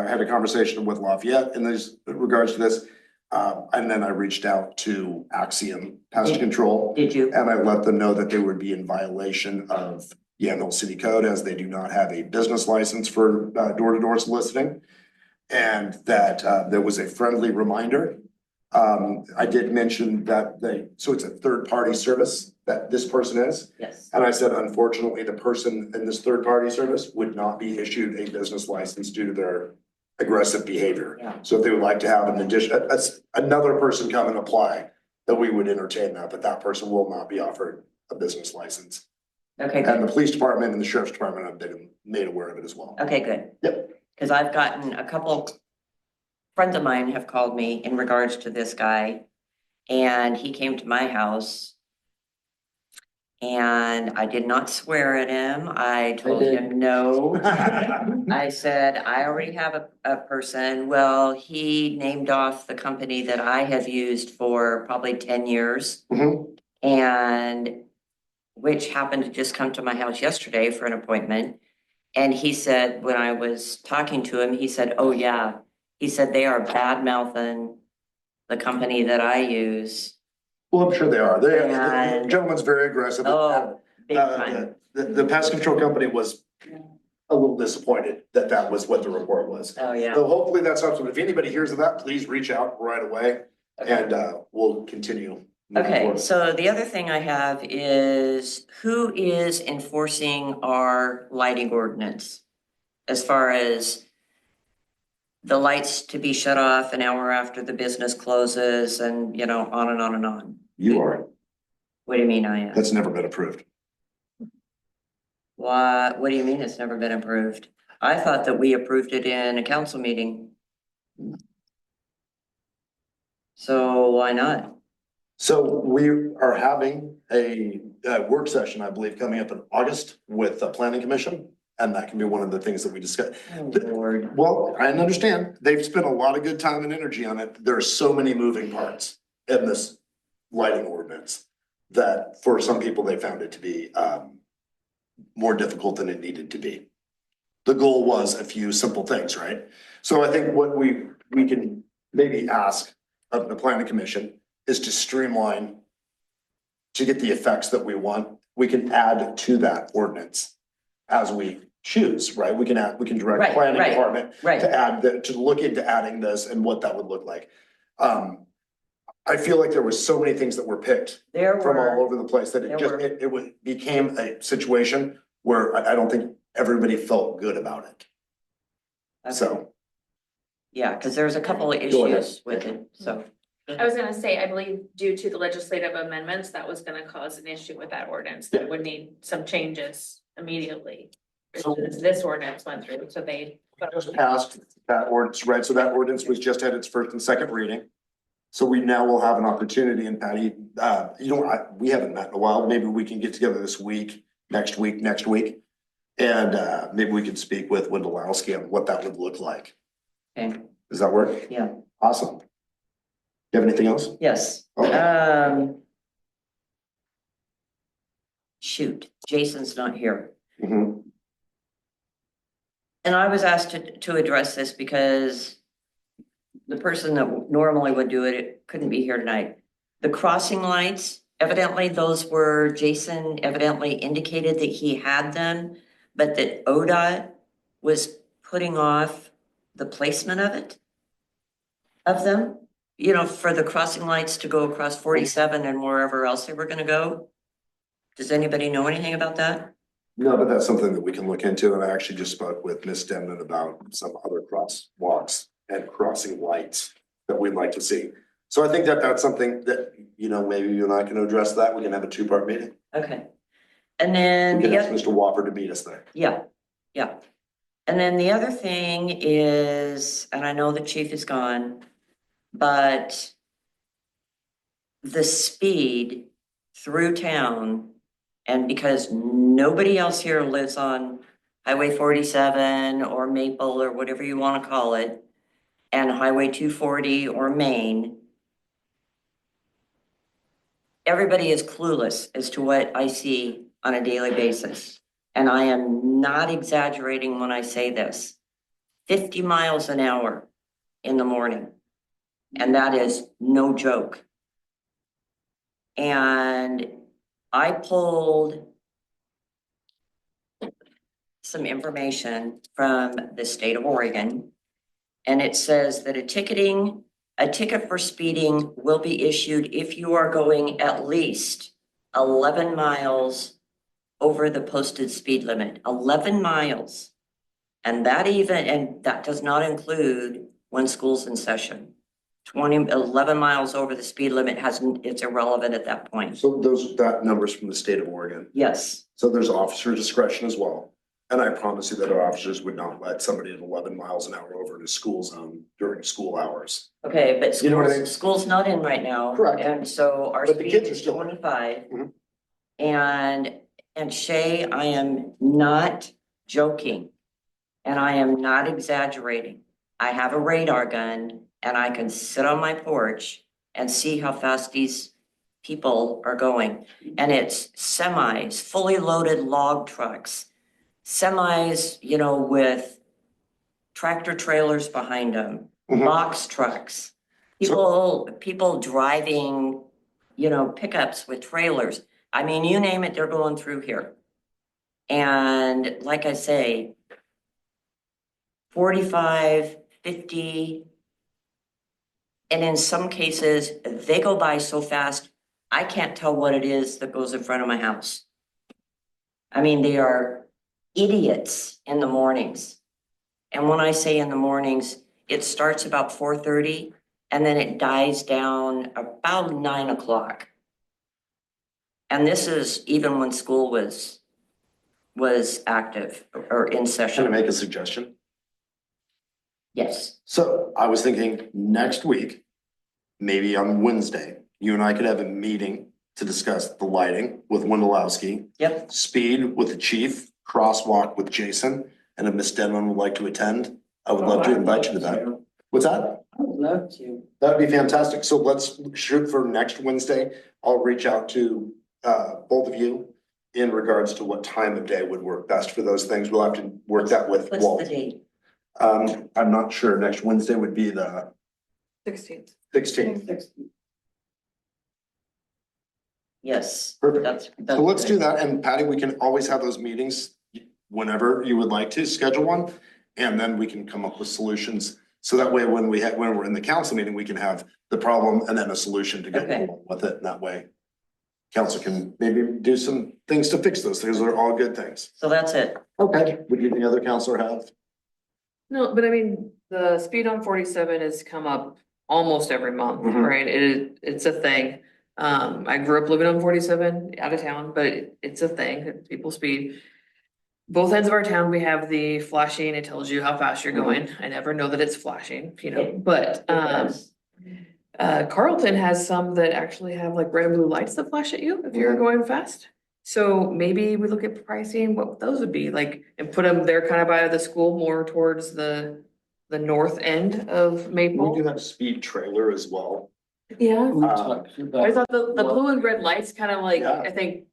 [SPEAKER 1] had a conversation with Lafayette in regards to this. And then I reached out to Axiom Pest Control.
[SPEAKER 8] Did you?
[SPEAKER 1] And I let them know that they would be in violation of Yamhill City Code as they do not have a business license for door-to-door soliciting. And that there was a friendly reminder. I did mention that so it's a third-party service that this person is.
[SPEAKER 8] Yes.
[SPEAKER 1] And I said, unfortunately, the person in this third-party service would not be issued a business license due to their aggressive behavior.
[SPEAKER 8] Yeah.
[SPEAKER 1] So if they would like to have an addition, another person come and apply, that we would entertain that, but that person will not be offered a business license.
[SPEAKER 8] Okay,
[SPEAKER 1] And
[SPEAKER 8] good.
[SPEAKER 1] the police department and the sheriff's department have been made aware of it as well.
[SPEAKER 8] Okay, good.
[SPEAKER 1] Yep.
[SPEAKER 8] Because I've gotten a couple, friends of mine have called me in regards to this guy. And he came to my house. And I did not swear at him. I told
[SPEAKER 11] did.
[SPEAKER 8] him no. I said, I already have a person. Well, he named off the company that I have used for probably 10 years.
[SPEAKER 1] Mhm.
[SPEAKER 8] And which happened to just come to my house yesterday for an appointment. And he said, when I was talking to him, he said, oh yeah. He said, they are bad mouthing the company that I use.
[SPEAKER 1] Well, I'm sure they are. The
[SPEAKER 8] And-
[SPEAKER 1] gentleman's very aggressive.
[SPEAKER 8] Oh, big time.
[SPEAKER 1] The pest control company was a little disappointed that that was what the report was.
[SPEAKER 8] Oh, yeah.
[SPEAKER 1] So hopefully that's something, if anybody hears of that, please reach out right away and we'll continue. moving
[SPEAKER 8] Okay,
[SPEAKER 1] forward.
[SPEAKER 8] so the other thing I have is who is enforcing our lighting ordinance? As far as the lights to be shut off an hour after the business closes and, you know, on and on and on.
[SPEAKER 1] You are,
[SPEAKER 8] What do you mean I am?
[SPEAKER 1] that's never been approved.
[SPEAKER 8] What do you mean it's never been approved? I thought that we approved it in a council meeting. So why not?
[SPEAKER 1] So we are having a work session, I believe, coming up in August with the planning commission. And that can be one of the things that we discuss.
[SPEAKER 8] Oh, Lord.
[SPEAKER 1] Well, I understand. They've spent a lot of good time and energy on it. There are so many moving parts in this lighting ordinance that for some people, they found it to be more difficult than it needed to be. The goal was a few simple things, right? So I think what we can maybe ask of the planning commission is to streamline to get the effects that we want. We can add to that ordinance as we choose, right? We can direct
[SPEAKER 8] Right,
[SPEAKER 1] planning
[SPEAKER 8] right,
[SPEAKER 1] department
[SPEAKER 8] right.
[SPEAKER 1] to add to look into adding this and what that would look like. I feel like there was so many things that were picked
[SPEAKER 8] There
[SPEAKER 1] from all
[SPEAKER 8] were,
[SPEAKER 1] over the place that
[SPEAKER 8] There
[SPEAKER 1] it just,
[SPEAKER 8] were.
[SPEAKER 1] it became a situation where I don't think everybody felt good about it. So,
[SPEAKER 8] yeah, because there's a couple of
[SPEAKER 1] Go ahead.
[SPEAKER 8] issues with it, so.
[SPEAKER 6] I was gonna say, I believe due to the legislative amendments, that was gonna cause an issue with that ordinance that would need some changes immediately.
[SPEAKER 1] So-
[SPEAKER 6] This ordinance went through, so they.
[SPEAKER 1] just passed that ordinance, right? So that ordinance was just at its first and second reading. So we now will have an opportunity, and Patty, we haven't met in a while. Maybe we can get together this week, next week. And maybe we could speak with Wendolowski on what that would look like.
[SPEAKER 8] Okay,
[SPEAKER 1] Does that work?
[SPEAKER 8] yeah,
[SPEAKER 1] Awesome. You have anything else?
[SPEAKER 8] yes.
[SPEAKER 1] Okay.
[SPEAKER 8] Shoot, Jason's not here.
[SPEAKER 1] Mhm.
[SPEAKER 8] And I was asked to address this because the person that normally would do it couldn't be here tonight. The crossing lights, evidently those were, Jason evidently indicated that he had them, but that ODOT was putting off the placement of them, you know, for the crossing lights to go across 47 and wherever else they were gonna go. Does anybody know anything about that?
[SPEAKER 1] No, but that's something that we can look into. And I actually just spoke with Ms. Denman about some other crosswalks and crossing lights that we'd like to see. So I think that that's something that, maybe you and I can address that. We can have a two-part meeting.
[SPEAKER 8] Okay. And then
[SPEAKER 1] We can
[SPEAKER 8] the
[SPEAKER 1] ask
[SPEAKER 8] other,
[SPEAKER 1] Mr. Whopper to meet us there.
[SPEAKER 8] yeah. And then the other thing is, and I know the chief is gone, but the speed through town, and because nobody else here lives on Highway 47 or Maple or whatever you want to call it, and Highway 240 or Main, everybody is clueless as to what I see on a daily basis. and I am not exaggerating when I say this, 50 miles an hour in the morning. And that is no joke. And I pulled some information from the state of Oregon. And it says that a ticket for speeding will be issued if you are going at least 11 miles over the posted speed limit, 11 miles. And that does not include when school's in session. 11 miles over the speed limit it's irrelevant at that point.
[SPEAKER 1] So that number's from the state of Oregon.
[SPEAKER 8] Yes,
[SPEAKER 1] So there's officer discretion as well. And I promise you that our officers would not let somebody at 11 miles an hour over to school zone during school hours.
[SPEAKER 8] okay, but
[SPEAKER 1] You know what I mean?
[SPEAKER 8] school's not in right now.
[SPEAKER 1] Correct.
[SPEAKER 8] And so our
[SPEAKER 1] But the
[SPEAKER 8] speed
[SPEAKER 1] kids are
[SPEAKER 8] is
[SPEAKER 1] still in.
[SPEAKER 8] 25.
[SPEAKER 1] Mhm.
[SPEAKER 8] And Shay, I am not joking. And I am not exaggerating. I have a radar gun and I can sit on my porch and see how fast these people are going. And it's semis, fully loaded log trucks, semis, with tractor trailers behind them,
[SPEAKER 1] Mhm.
[SPEAKER 8] box trucks. People driving, pickups with trailers. I mean, you name it, they're going through here. And like I say, 45, 50, and in some cases, they go by so fast, I can't tell what it is that goes in front of my house. I mean, they are idiots in the mornings. And when I say in the mornings, it starts about 4:30 and then it dies down about 9 o'clock. And this is even when school was active or in
[SPEAKER 1] Can I
[SPEAKER 8] session.
[SPEAKER 1] make a suggestion?
[SPEAKER 8] Yes,
[SPEAKER 1] So I was thinking next week, maybe on Wednesday, you and I could have a meeting to discuss the lighting with Wendelowski,
[SPEAKER 8] yep.
[SPEAKER 1] speed with the chief, crosswalk with Jason, and if Miss Denman would like to attend, I would love to invite you to that. What's that?
[SPEAKER 8] I would love to.
[SPEAKER 1] That'd be fantastic. So let's shoot for next Wednesday. I'll reach out to both of you in regards to what time of day would work best for those things. We'll have to work that with
[SPEAKER 8] What's
[SPEAKER 1] Walt.
[SPEAKER 8] the date?
[SPEAKER 1] I'm not sure. Next Wednesday would be the
[SPEAKER 2] 16th.
[SPEAKER 1] 16th.
[SPEAKER 8] Yes.
[SPEAKER 1] Perfect.
[SPEAKER 8] That's
[SPEAKER 1] So let's do
[SPEAKER 8] good.
[SPEAKER 1] that. And Patty, we can always have those meetings whenever you would like to schedule one. And then we can come up with solutions. So that way, when we're in the council meeting, we can have the problem and then a solution to go
[SPEAKER 8] Okay.
[SPEAKER 1] along with it. And that way, council can maybe do some things to fix those things. They're all good things.
[SPEAKER 8] So that's it.
[SPEAKER 1] Okay. Would any other councilor have?
[SPEAKER 2] No, but I mean, the speed on 47 has come up almost every month,
[SPEAKER 1] Mhm.
[SPEAKER 2] right? It's a thing. I grew up living on 47 out of town, but it's a thing that people speed. Both ends of our town, we have the flashing. It tells you how fast you're going. I never know that it's flashing, but, Carlton has some that actually have like red and blue lights that flash at you if you're going fast. So maybe we look at pricing, what those would be like, and put them there kind of by the school, more towards the north end of
[SPEAKER 1] We do
[SPEAKER 2] Maple.
[SPEAKER 1] have speed trailer as well.
[SPEAKER 2] Yeah,
[SPEAKER 11] We talked
[SPEAKER 2] I
[SPEAKER 11] about,
[SPEAKER 2] thought the blue and red lights kind of like,
[SPEAKER 1] Yeah.
[SPEAKER 2] I think,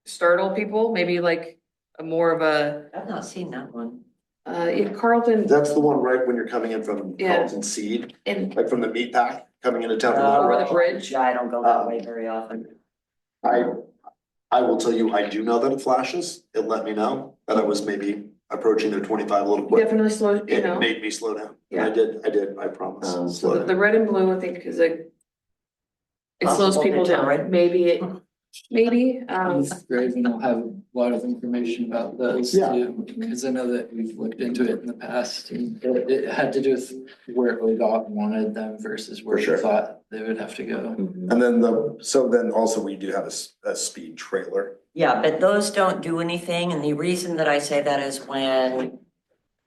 [SPEAKER 2] startle people, maybe like a more of a,
[SPEAKER 8] I've not seen that one.
[SPEAKER 2] in Carlton.
[SPEAKER 1] That's the one right when you're coming in from
[SPEAKER 2] Yeah.
[SPEAKER 1] Carlton Seed,
[SPEAKER 2] And
[SPEAKER 1] like from the meat pack, coming into town.
[SPEAKER 2] Over the bridge?
[SPEAKER 8] Yeah, I don't go that way very often.
[SPEAKER 1] I will tell you, I do know that it flashes. It let me know that I was maybe approaching their 25 a little quick.
[SPEAKER 2] definitely slow, you
[SPEAKER 1] It
[SPEAKER 2] know.
[SPEAKER 1] made me slow down. And I promise.
[SPEAKER 2] So
[SPEAKER 1] Slow
[SPEAKER 2] the
[SPEAKER 1] down.
[SPEAKER 2] red and blue, I think, is it slows
[SPEAKER 8] Possible
[SPEAKER 2] people
[SPEAKER 8] deterrent.
[SPEAKER 2] down, maybe,
[SPEAKER 11] Raven will have a lot of information about those
[SPEAKER 1] Yeah.
[SPEAKER 11] too, because I know that we've looked into it in the past. And it had to do with where ODOT wanted them versus where
[SPEAKER 1] For
[SPEAKER 11] we
[SPEAKER 1] sure.
[SPEAKER 11] thought they would have to go.
[SPEAKER 1] And then then also we do have a speed trailer.
[SPEAKER 8] Yeah, but those don't do anything, and the reason that I say that is when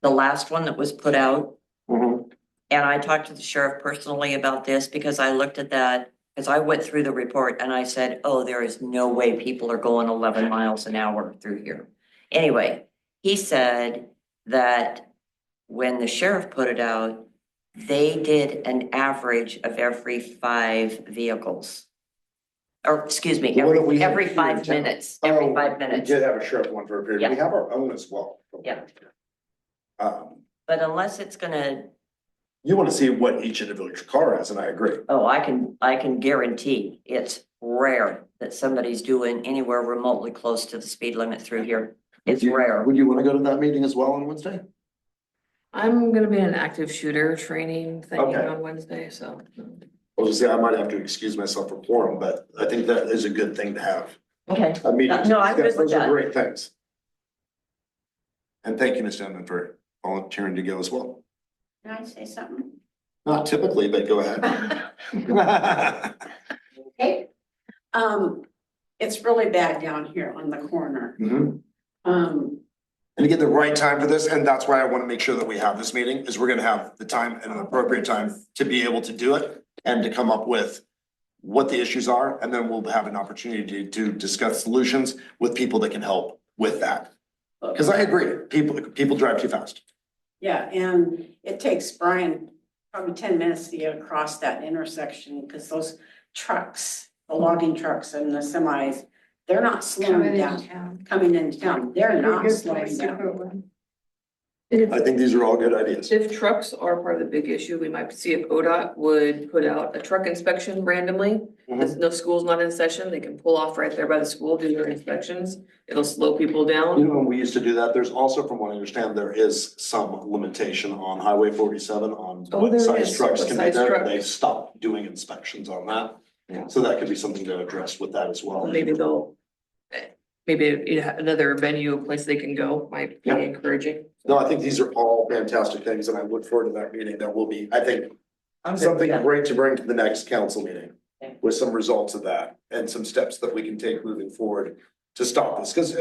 [SPEAKER 8] the last one that was put out, and I talked to the sheriff personally about this because I looked at that, as I went through the report and I said, oh, there is no way people are going 11 miles an hour through here. Anyway, he said that when the sheriff put it out, they did an average of every 5 vehicles. or excuse me,
[SPEAKER 1] The one that we had
[SPEAKER 8] every
[SPEAKER 1] here in
[SPEAKER 8] 5
[SPEAKER 1] town.
[SPEAKER 8] minutes, every
[SPEAKER 1] Oh,
[SPEAKER 8] 5 minutes.
[SPEAKER 1] We did have a sheriff one for a period. We
[SPEAKER 8] Yeah.
[SPEAKER 1] have our own as well.
[SPEAKER 8] Yeah. But unless it's gonna,
[SPEAKER 1] You want to see what each individual car has, and I agree.
[SPEAKER 8] oh, I can guarantee it's rare that somebody's doing anywhere remotely close to the speed limit through here. It's rare.
[SPEAKER 1] Would you want to go to that meeting as well on Wednesday?
[SPEAKER 2] I'm gonna be in an active shooter training thing
[SPEAKER 1] Okay.
[SPEAKER 2] on Wednesday, so.
[SPEAKER 1] I was just saying, I might have to excuse myself for quorum, but I think that is a good thing to have.
[SPEAKER 8] Okay.
[SPEAKER 1] A meeting.
[SPEAKER 8] No, I'm good with
[SPEAKER 1] Those are
[SPEAKER 8] that.
[SPEAKER 1] great things. And thank you, Ms. Denman, for volunteering to go as well.
[SPEAKER 5] Can I say something?
[SPEAKER 1] Not typically, but go ahead.
[SPEAKER 5] Hey, it's really bad down here on the corner.
[SPEAKER 1] Mhm.
[SPEAKER 5] Um,
[SPEAKER 1] And to get the right time for this, and that's why I want to make sure that we have this meeting, is we're gonna have the time and an appropriate time to be able to do it and to come up with what the issues are, and then we'll have an opportunity to discuss solutions with people that can help with that. Because I agree, people drive too fast.
[SPEAKER 5] yeah, and it takes Brian probably 10 minutes to get across that intersection, because those trucks, the logging trucks and the semis, they're not slowing down. Coming into town, they're not slowing down.
[SPEAKER 2] And
[SPEAKER 1] I think these are all good ideas.
[SPEAKER 2] if trucks are part of the big issue, we might see if ODOT would put out a truck inspection randomly. If no school's not in session, they can pull off right there by the school, do their inspections. It'll slow people
[SPEAKER 1] You
[SPEAKER 2] down.
[SPEAKER 1] know, when we used to do that, there's also, from what I understand, there is some limitation on Highway 47 on
[SPEAKER 2] Oh,
[SPEAKER 1] what
[SPEAKER 2] there
[SPEAKER 1] size
[SPEAKER 2] is.
[SPEAKER 1] trucks
[SPEAKER 2] What
[SPEAKER 1] can be
[SPEAKER 2] size
[SPEAKER 1] there.
[SPEAKER 2] truck?
[SPEAKER 1] They stopped doing inspections on that.
[SPEAKER 2] Yeah.
[SPEAKER 1] So that could be something to address with that as well.
[SPEAKER 2] Maybe they'll, maybe another venue, a place they can go might be
[SPEAKER 1] Yeah.
[SPEAKER 2] encouraging.
[SPEAKER 1] No, I think these are all fantastic things, and I look forward to that meeting. That will be, I think,
[SPEAKER 8] I'm good with
[SPEAKER 1] something
[SPEAKER 8] that.
[SPEAKER 1] great to bring to the next council meeting
[SPEAKER 8] Okay.
[SPEAKER 1] with some results of that and some steps that we can take moving forward to stop this. Because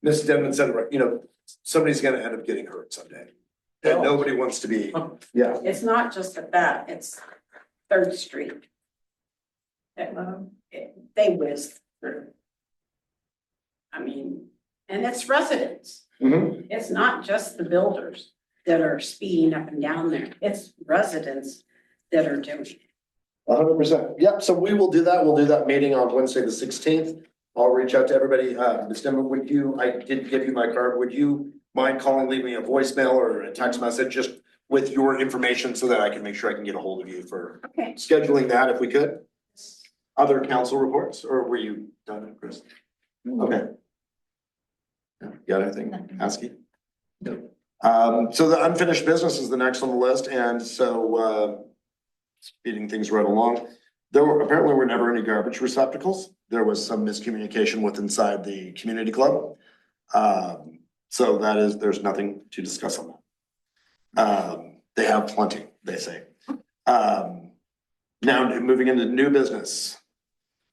[SPEAKER 1] Ms. Denman said, right, you know, somebody's gonna end up getting hurt someday. And nobody wants to be, yeah.
[SPEAKER 5] It's not just at that, it's Third Street. They whiz through. I mean, and it's residents.
[SPEAKER 1] Mhm.
[SPEAKER 5] It's not just the builders that are speeding up and down there. It's residents that are doing it.
[SPEAKER 1] 100%. Yep, so we will do that. We'll do that meeting on Wednesday, the 16th. I'll reach out to everybody. Ms. Denman, would you, I did give you my card. Would you mind calling, leave me a voicemail or a text message just with your information so that I can make sure I can get a hold of you for
[SPEAKER 5] Okay.
[SPEAKER 1] scheduling that if we could? Other council reports, or were you done, Chris? Okay. Yeah, got anything, Askey?
[SPEAKER 11] No.
[SPEAKER 1] So the unfinished business is the next on the list, and so, speeding things right along. There were never any garbage receptacles. There was some miscommunication with inside the community club. So there's nothing to discuss on that. They have plenty, they say. Now, moving into new business.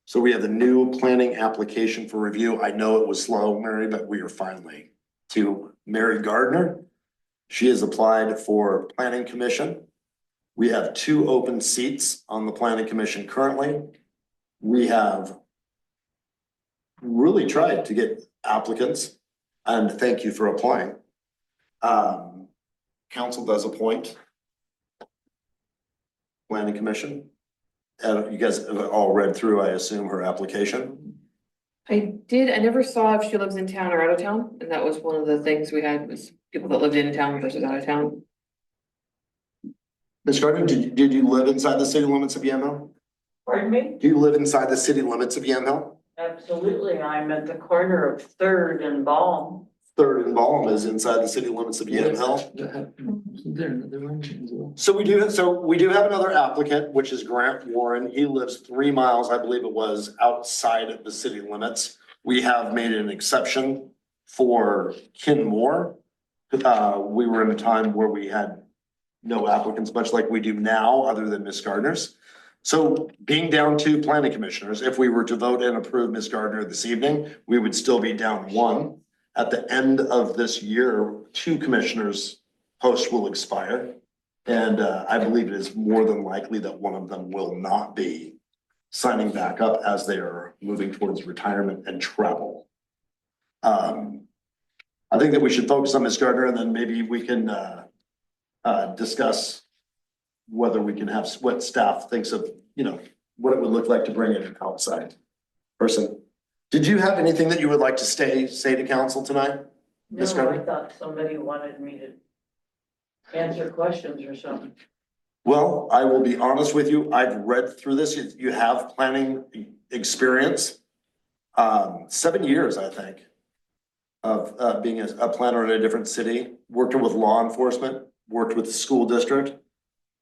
[SPEAKER 1] So we have the new planning application for review. I know it was slow, Mary, but we are finally to Mary Gardner. She has applied for planning commission. We have 2 open seats on the planning commission currently. We have really tried to get applicants, and thank you for applying. Council does appoint planning commission. You guys have all read through, I assume, her application.
[SPEAKER 2] I never saw if she lives in town or out of town, and that was one of the things we had was people that lived in town versus out of town.
[SPEAKER 1] Ms. Gardner, did you live inside the city limits of Yamhill?
[SPEAKER 3] Pardon me?
[SPEAKER 1] Do you live inside the city limits of Yamhill?
[SPEAKER 3] Absolutely, I'm at the corner of Third and Ball.
[SPEAKER 1] Third and Balm is inside the city limits of Yamhill.
[SPEAKER 11] Isn't there another one as well?
[SPEAKER 1] So we do have another applicant, which is Grant Warren. He lives 3 miles, I believe it was, outside of the city limits. We have made an exception for Ken Moore. We were in a time where we had no applicants, much like we do now, other than Ms. Gardner's. So being down 2 planning commissioners, if we were to vote and approve Ms. Gardner this evening, we would still be down 1. At the end of this year, 2 commissioners' posts will expire. And I believe it is more than likely that one of them will not be signing back up as they are moving towards retirement and travel. I think that we should focus on Ms. Gardner, and then maybe we can discuss whether we can have, what staff thinks of, you know, what it would look like to bring in outside person. Did you have anything that you would like to say to council tonight? Ms.
[SPEAKER 3] No, I
[SPEAKER 1] Carter?
[SPEAKER 3] thought somebody wanted me to answer questions or something.
[SPEAKER 1] Well, I will be honest with you. I've read through this. You have planning experience. 7 years, I think, of being a planner in a different city, worked with law enforcement, worked with the school district.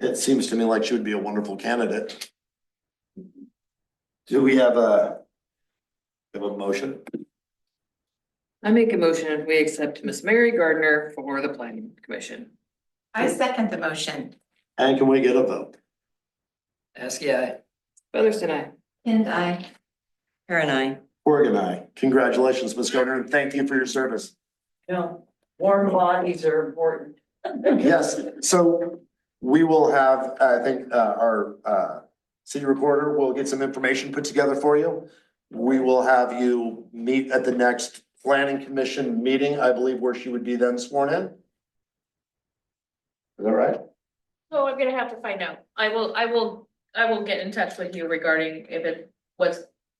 [SPEAKER 1] It seems to me like she would be a wonderful candidate. Do we have a motion?
[SPEAKER 2] I make a motion, we accept Miss Mary Gardner for the planning commission.
[SPEAKER 12] I second the motion.
[SPEAKER 1] And can we get a vote?
[SPEAKER 11] Askey, aye.
[SPEAKER 2] Featherston, aye.
[SPEAKER 12] And I.
[SPEAKER 8] Karen, I.
[SPEAKER 1] Corrigan, aye. Congratulations, Ms. Gardner, and thank you for your service.
[SPEAKER 3] You know, warm bodies are important.
[SPEAKER 1] Yes, so we will have, I think, our city recorder will get some information put together for you. We will have you meet at the next planning commission meeting, I believe, where she would be then sworn in. Is that right?
[SPEAKER 6] So I'm gonna have to find out. I will get in touch with you regarding if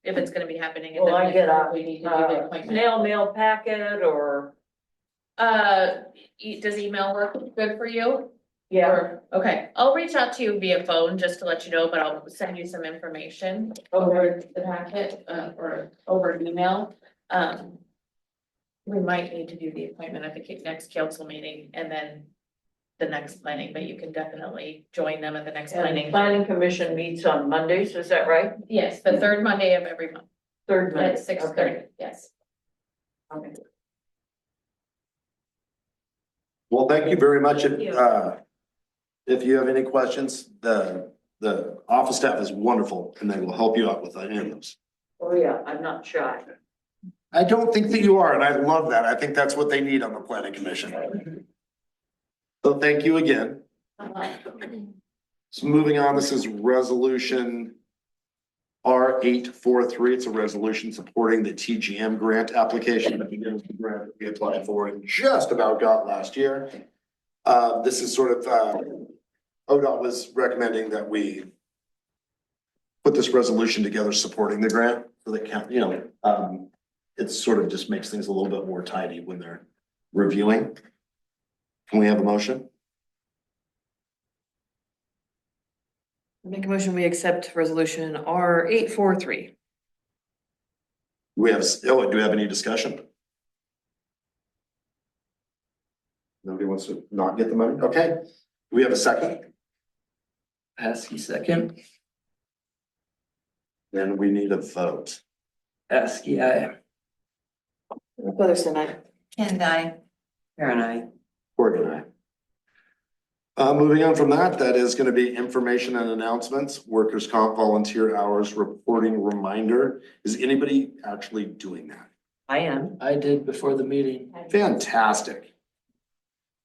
[SPEAKER 6] it's gonna be happening. and
[SPEAKER 3] Will
[SPEAKER 6] then
[SPEAKER 3] I get a
[SPEAKER 6] we need to do the appointment.
[SPEAKER 3] snail mail packet or?
[SPEAKER 6] Does email work good for you?
[SPEAKER 3] Yeah,
[SPEAKER 6] Or- okay, I'll reach out to you via phone just to let you know, but I'll send you some information over the packet, or over email. We might need to do the appointment at the next council meeting and then the next planning, but you can definitely join them at the next
[SPEAKER 3] and
[SPEAKER 6] planning.
[SPEAKER 3] planning commission meets on Mondays, is that right?
[SPEAKER 6] Yes, the third Monday of every month
[SPEAKER 3] Third Monday.
[SPEAKER 6] at 6:30, yes.
[SPEAKER 3] Okay.
[SPEAKER 1] Well, thank you very much.
[SPEAKER 6] Thank you.
[SPEAKER 1] If you have any questions, the office staff is wonderful and they will help you out with any of those.
[SPEAKER 3] Oh, yeah, I'm not shy.
[SPEAKER 1] I don't think that you are, and I love that. I think that's what they need on the planning commission. So thank you again. So moving on, this is resolution R843. It's a resolution supporting the TGM grant application that begins the grant that we applied for and just about got last year. This is sort of, ODOT was recommending that we put this resolution together supporting the grant so that it sort of just makes things a little bit more tidy when they're reviewing. Can we have a motion?
[SPEAKER 2] Make a motion, we accept resolution R843.
[SPEAKER 1] Do we have any discussion? Nobody wants to not get the money? Okay. Do we have a second?
[SPEAKER 11] Askey, second.
[SPEAKER 1] Then we need a vote.
[SPEAKER 11] Askey, aye.
[SPEAKER 2] Featherston, aye.
[SPEAKER 12] And I.
[SPEAKER 8] Karen, I.
[SPEAKER 1] Corrigan, aye. Moving on from that, that is gonna be information and announcements, workers' comp volunteer hours reporting reminder. Is anybody actually doing that?
[SPEAKER 8] I am.
[SPEAKER 11] I did before the meeting.
[SPEAKER 1] Fantastic.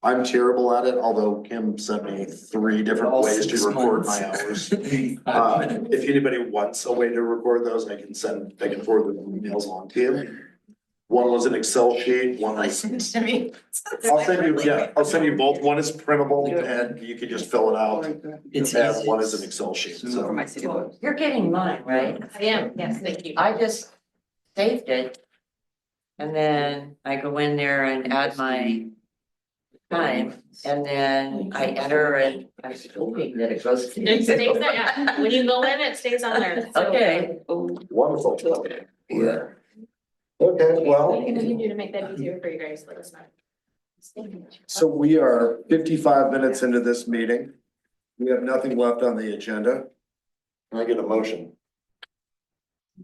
[SPEAKER 1] I'm terrible at it, although Kim sent me 3 different
[SPEAKER 11] All
[SPEAKER 1] ways to
[SPEAKER 11] 6
[SPEAKER 1] record
[SPEAKER 11] months.
[SPEAKER 1] my hours.
[SPEAKER 11] 5 minutes.
[SPEAKER 1] If anybody wants a way to record those, I can forward the emails on to you. One was an Excel sheet, one was,
[SPEAKER 12] To me.
[SPEAKER 1] I'll send you both. One is printable and you can just fill it out.
[SPEAKER 11] It's
[SPEAKER 1] And
[SPEAKER 11] easy.
[SPEAKER 1] one is an Excel sheet,
[SPEAKER 2] For
[SPEAKER 1] so.
[SPEAKER 2] my city book.
[SPEAKER 8] You're getting mine, right?
[SPEAKER 6] I am, yes, thank you.
[SPEAKER 8] I just saved it. And then I go in there and add my time, and then I enter and I'm hoping that it goes. to-
[SPEAKER 6] It stays there, yeah. When you go in, it stays on there. So-
[SPEAKER 8] Okay.
[SPEAKER 1] Wonderful.
[SPEAKER 8] Yeah.
[SPEAKER 1] Okay,
[SPEAKER 6] Anything
[SPEAKER 1] well,
[SPEAKER 6] we can do to make that easier for you guys, let us know.
[SPEAKER 1] so we are 55 minutes into this meeting. We have nothing left on the agenda. Can I get a motion?